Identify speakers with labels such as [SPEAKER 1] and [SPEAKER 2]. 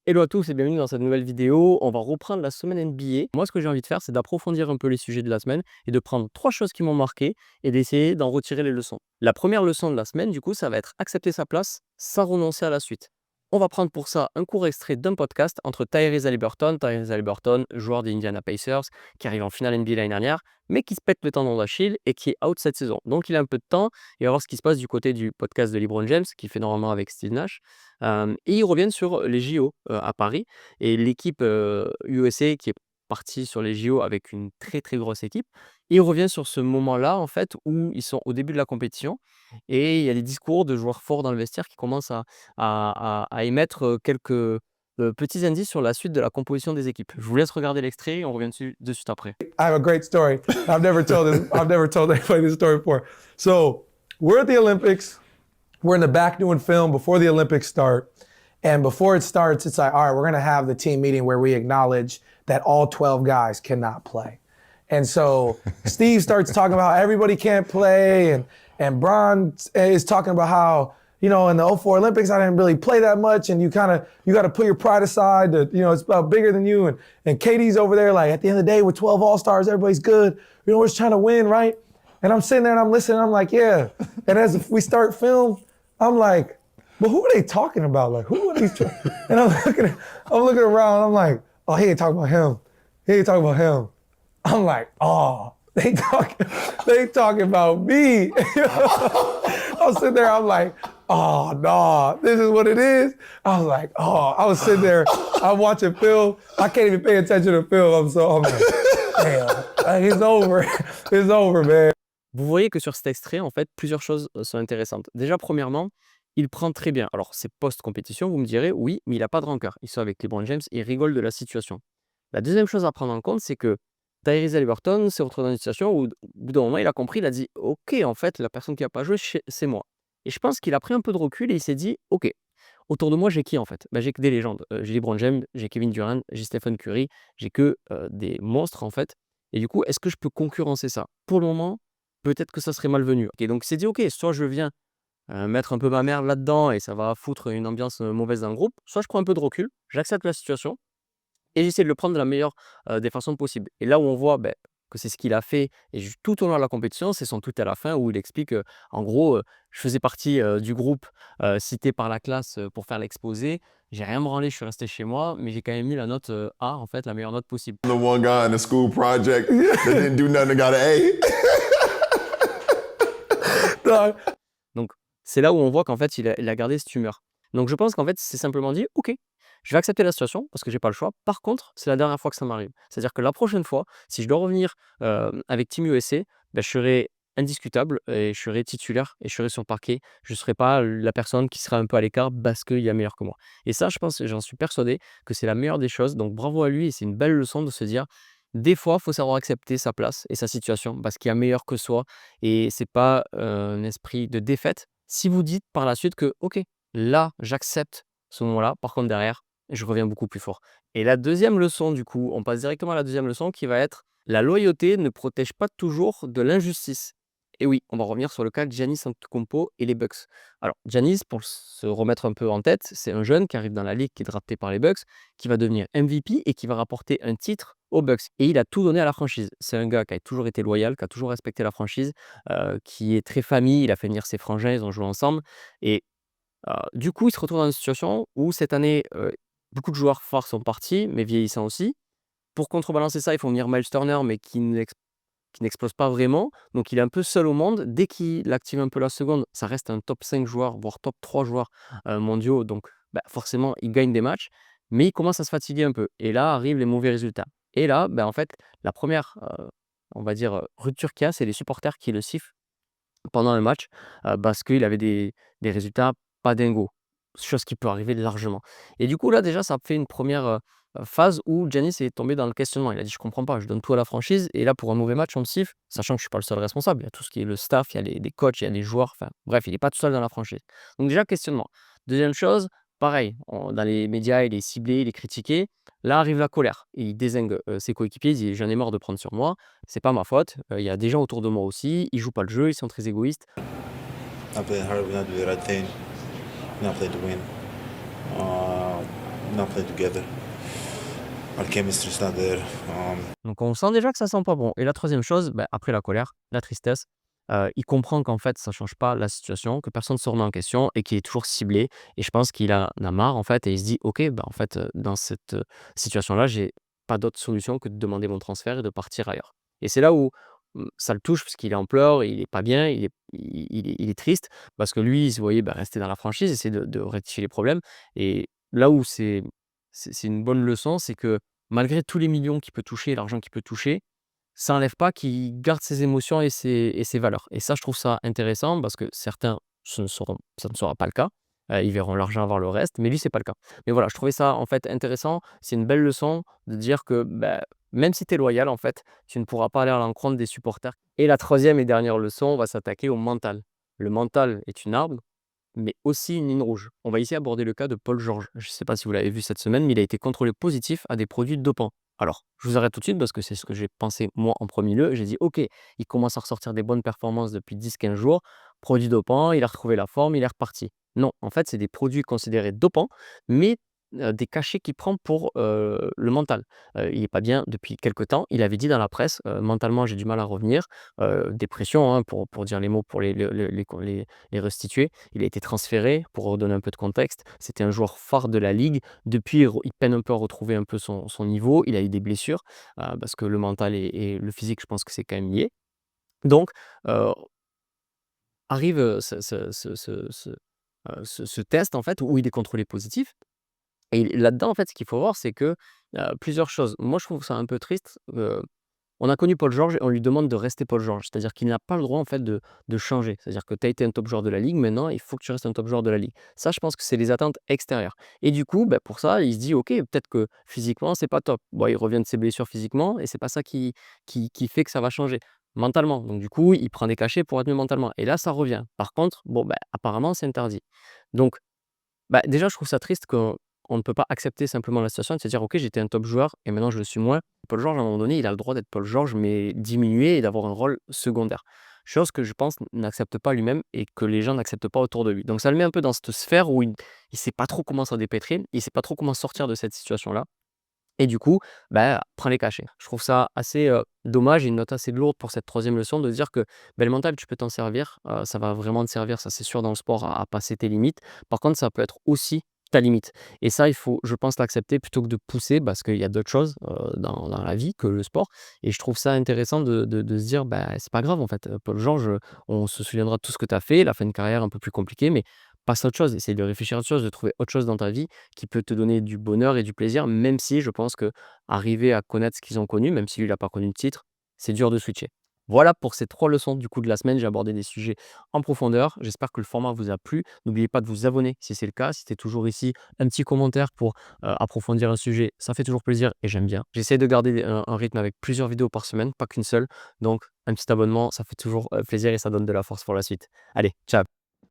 [SPEAKER 1] Hello à tous et bienvenue dans cette nouvelle vidéo. On va reprendre la semaine NBA. Moi, ce que j'ai envie de faire, c'est d'approfondir un peu les sujets de la semaine et de prendre 3 choses qui m'ont marqué et d'essayer d'en retirer les leçons. La première leçon de la semaine, du coup, ça va être accepter sa place sans renoncer à la suite. On va prendre pour ça un court extrait d'un podcast entre Tyrese Haliburton, joueur des Indiana Pacers, qui arrive en finale NBA l'année dernière, mais qui se pète le tendon d'Achille et qui est out cette saison. Donc il a un peu de temps et on va voir ce qui se passe du côté du podcast de LeBron James, qui fait normalement avec Steve Nash. Et ils reviennent sur les JO, à Paris et l'équipe, USA qui est partie sur les JO avec une très, très grosse équipe. Ils reviennent sur ce moment-là, en fait, où ils sont au début de la compétition et il y a des discours de joueurs forts dans le vestiaire qui commencent à émettre, quelques, petits indices sur la suite de la composition des équipes. Je vous laisse regarder l'extrait et on revient dessus de suite après.
[SPEAKER 2] I have a great story. I've never told this. I've never told anybody this story before. So we're at the Olympics. We're in the back doing film before the Olympics start. And before it starts, it's like, all right, we're going to have the team meeting where we acknowledge that all 12 guys cannot play. And so Steve starts talking about how everybody can't play. And Bron is talking about how, you know, in the '04 Olympics, I didn't really play that much. And you got to put your pride aside that, you know, it's about bigger than you. And Katie's over there, like, at the end of the day, we're 12 All-Stars, everybody's good. You know, we're just trying to win, right? And I'm sitting there and I'm listening, I'm like, yeah. And as we start film, I'm like, but who are they talking about? Like, who are these? And I'm looking around, I'm like, oh, he ain't talking about him. He ain't talking about him. I'm like, oh, they talking about me. I'm sitting there, I'm like, oh, no, this is what it is. I was like, oh, I was sitting there, I'm watching film. I can't even pay attention to film. I'm like, damn, like, it's over. It's over, man.
[SPEAKER 1] Vous voyez que sur cet extrait, en fait, plusieurs choses, sont intéressantes. Déjà, premièrement, il prend très bien. Alors, c'est post-compétition, vous me direz, oui, mais il a pas de rancœur. Il sort avec LeBron James et il rigole de la situation. La deuxième chose à prendre en compte, c'est que Tyrese Haliburton s'est retrouvé dans une situation où, au bout d'un moment, il a compris, il a dit: «OK, en fait, la personne qui a pas joué, c'est moi» et je pense qu'il a pris un peu de recul et il s'est dit: «OK, autour de moi, j'ai qui, en fait?» Bah, j'ai que des légendes. J'ai LeBron James, j'ai Kevin Durant, j'ai Stephen Curry, j'ai que, des monstres, en fait et du coup, est-ce que je peux concurrencer ça? Pour le moment, peut-être que ça serait malvenu. OK, donc il s'est dit: «OK, soit je viens, mettre un peu ma mère là-dedans et ça va foutre une ambiance, mauvaise dans le groupe, soit je prends un peu de recul, j'accepte la situation et j'essaie de le prendre de la meilleure, des façons possibles» et là où on voit, que c'est ce qu'il a fait et tout au long de la compétition, c'est son tweet à la fin où il explique, en gros, «Je faisais partie, du groupe, cité par la classe, pour faire l'exposé. J'ai rien branlé, je suis resté chez moi, mais j'ai quand même mis la note, A, en fait, la meilleure note possible».
[SPEAKER 3] The one guy in the school project that didn't do nothing and got an A.
[SPEAKER 2] No,
[SPEAKER 1] Donc c'est là où on voit qu'en fait, il a gardé cette humeur. Donc je pense qu'en fait, c'est simplement dit: «OK, je vais accepter la situation parce que j'ai pas le choix. Par contre, c'est la dernière fois que ça m'arrive». C'est-à-dire que la prochaine fois, si je dois revenir, avec Team USA, je serai indiscutable et je serai titulaire et je serai sur le parquet. Je ne serai pas la personne qui sera un peu à l'écart parce qu'il y a meilleur que moi et ça, je pense, j'en suis persuadé que c'est la meilleure des choses. Donc bravo à lui et c'est une belle leçon de se dire: des fois, il faut savoir accepter sa place et sa situation parce qu'il y a meilleur que soi et c'est pas, un esprit de défaite. Si vous dites par la suite que: «OK, là, j'accepte ce moment-là, par contre derrière, je reviens beaucoup plus fort» et la deuxième leçon du coup, on passe directement à la deuxième leçon qui va être: la loyauté ne protège pas toujours de l'injustice et oui, on va revenir sur le cas de Giannis Antetokounmpo et les Bucks. Alors Giannis, pour se remettre un peu en tête, c'est un jeune qui arrive dans la ligue, qui est drafté par les Bucks, qui va devenir MVP et qui va rapporter un titre aux Bucks et il a tout donné à la franchise. C'est un gars qui a toujours été loyal, qui a toujours respecté la franchise, qui est très famille, il a fait venir ses frangins, ils ont joué ensemble et du coup, il se retrouve dans une situation où cette année, beaucoup de joueurs forts sont partis, mais vieillissants aussi. Pour contrebalancer ça, ils font venir Miles Turner, mais qui n'explose pas vraiment, donc il est un peu seul au monde. Dès qu'il active un peu la seconde, ça reste un top 5 joueur, voire top 3 joueurs, mondiaux, donc forcément, il gagne des matchs, mais il commence à se fatiguer un peu et là arrivent les mauvais résultats et là, en fait, la première, on va dire, rupture qu'il y a, c'est les supporters qui le sifflent pendant un match, parce qu'il avait des résultats pas dingos, chose qui peut arriver largement et du coup, là, déjà, ça fait une première phase où Giannis est tombé dans le questionnement. Il a dit: «Je comprends pas, je donne tout à la franchise et là, pour un mauvais match, on me siffle», sachant que je suis pas le seul responsable. Il y a tout ce qui est le staff, il y a les coachs, il y a les joueurs, enfin bref, il est pas tout seul dans la franchise. Donc déjà, questionnement. Deuxième chose, pareil, dans les médias, il est ciblé, il est critiqué. Là arrive la colère et il dézingue, ses coéquipiers. Il dit: «J'en ai marre de prendre sur moi, c'est pas ma faute, il y a des gens autour de moi aussi, ils jouent pas le jeu, ils sont très égoïstes».
[SPEAKER 4] Not playing hard, we're not doing the right thing, we're not playing to win. not play together. Our chemistry is not there.
[SPEAKER 1] Donc on sent déjà que ça sent pas bon. Et la troisième chose, bah, après la colère, la tristesse, il comprend qu'en fait ça change pas la situation, que personne ne se remet en question et qu'il est toujours ciblé. Et je pense qu'il en a marre en fait et il se dit: «OK, bah, en fait, dans cette, situation-là, j'ai pas d'autre solution que de demander mon transfert et de partir ailleurs». Et c'est là où, ça le touche parce qu'il est en pleurs, il est pas bien, il est triste parce que lui, il se voyait, bah, rester dans la franchise, essayer de rectifier les problèmes. Et là où c'est une bonne leçon, c'est que malgré tous les millions qu'il peut toucher, l'argent qu'il peut toucher, ça n'enlève pas qu'il garde ses émotions et ses valeurs. Et ça, je trouve ça intéressant parce que certains, ça ne sera pas le cas. Ils verront l'argent avoir le reste, mais lui, c'est pas le cas. Mais voilà, je trouvais ça en fait intéressant. C'est une belle leçon de dire que bah, même si tu es loyal, en fait, tu ne pourras pas aller à l'encontre des supporters. Et la troisième et dernière leçon, on va s'attaquer au mental. Le mental est une arme, mais aussi une ligne rouge. On va ici aborder le cas de Paul George. Je ne sais pas si vous l'avez vu cette semaine, mais il a été contrôlé positif à des produits dopants. Alors, je vous arrête tout de suite parce que c'est ce que j'ai pensé moi en premier lieu. J'ai dit, OK, il commence à ressortir des bonnes performances depuis 10-15 jours. Produits dopants, il a retrouvé la forme, il est reparti. Non, en fait, c'est des produits considérés dopants, mais des cachets qu'il prend pour le mental. Il n'est pas bien depuis quelque temps. Il avait dit dans la presse, mentalement, j'ai du mal à revenir. Dépression, hein, pour dire les mots, pour les restituer. Il a été transféré, pour redonner un peu de contexte. C'était un joueur phare de la ligue. Depuis, il peine un peu à retrouver un peu son niveau. Il a eu des blessures, parce que le mental et le physique, je pense que c'est quand même lié. Donc, heu, arrive, ce test, en fait, où il est contrôlé positif. Et là-dedans, en fait, ce qu'il faut voir, c'est que, plusieurs choses. Moi, je trouve ça un peu triste. On a connu Paul George et on lui demande de rester Paul George. C'est-à-dire qu'il n'a pas le droit en fait de changer. C'est-à-dire que tu as été un top joueur de la ligue, maintenant il faut que tu restes un top joueur de la ligue. Ça, je pense que c'est les attentes extérieures. Et du coup, bah, pour ça, il se dit: «OK, peut-être que physiquement, c'est pas top». Bon, il revient de ses blessures physiquement et c'est pas ça qui fait que ça va changer. Mentalement, donc du coup, il prend des cachets pour être mieux mentalement et là, ça revient. Par contre, bon, bah, apparemment, c'est interdit. Donc bah, déjà, je trouve ça triste qu'on ne peut pas accepter simplement la situation et de se dire: «OK, j'étais un top joueur et maintenant je le suis moins». Paul George, à un moment donné, il a le droit d'être Paul George, mais diminué et d'avoir un rôle secondaire. Chose que je pense n'accepte pas lui-même et que les gens n'acceptent pas autour de lui. Donc ça le met un peu dans cette sphère où il ne sait pas trop comment s'en dépêtrer, il ne sait pas trop comment sortir de cette situation-là. Et du coup, bah, prends les cachets. Je trouve ça assez, dommage et une note assez lourde pour cette troisième leçon de dire que, bah, le mental, tu peux t'en servir, ça va vraiment te servir, ça c'est sûr dans le sport à passer tes limites. Par contre, ça peut être aussi ta limite et ça, il faut, je pense, l'accepter plutôt que de pousser parce qu'il y a d'autres choses, dans la vie que le sport et je trouve ça intéressant de se dire: «Bah, c'est pas grave en fait, Paul Georges, on se souviendra de tout ce que tu as fait, la fin de carrière un peu plus compliquée, mais passe à autre chose, essaye de réfléchir à autre chose, de trouver autre chose dans ta vie qui peut te donner du bonheur et du plaisir, même si je pense que arriver à connaître ce qu'ils ont connu, même si lui, il a pas connu de titre, c'est dur de switcher. Voilà pour ces 3 leçons du coup de la semaine. J'ai abordé des sujets en profondeur. J'espère que le format vous a plu. N'oubliez pas de vous abonner si c'est le cas. Si tu es toujours ici, un petit commentaire pour approfondir un sujet, ça fait toujours plaisir et j'aime bien. J'essaie de garder un rythme avec plusieurs vidéos par semaine, pas qu'une seule. Donc un petit abonnement, ça fait toujours plaisir et ça donne de la force pour la suite. Allez, ciao!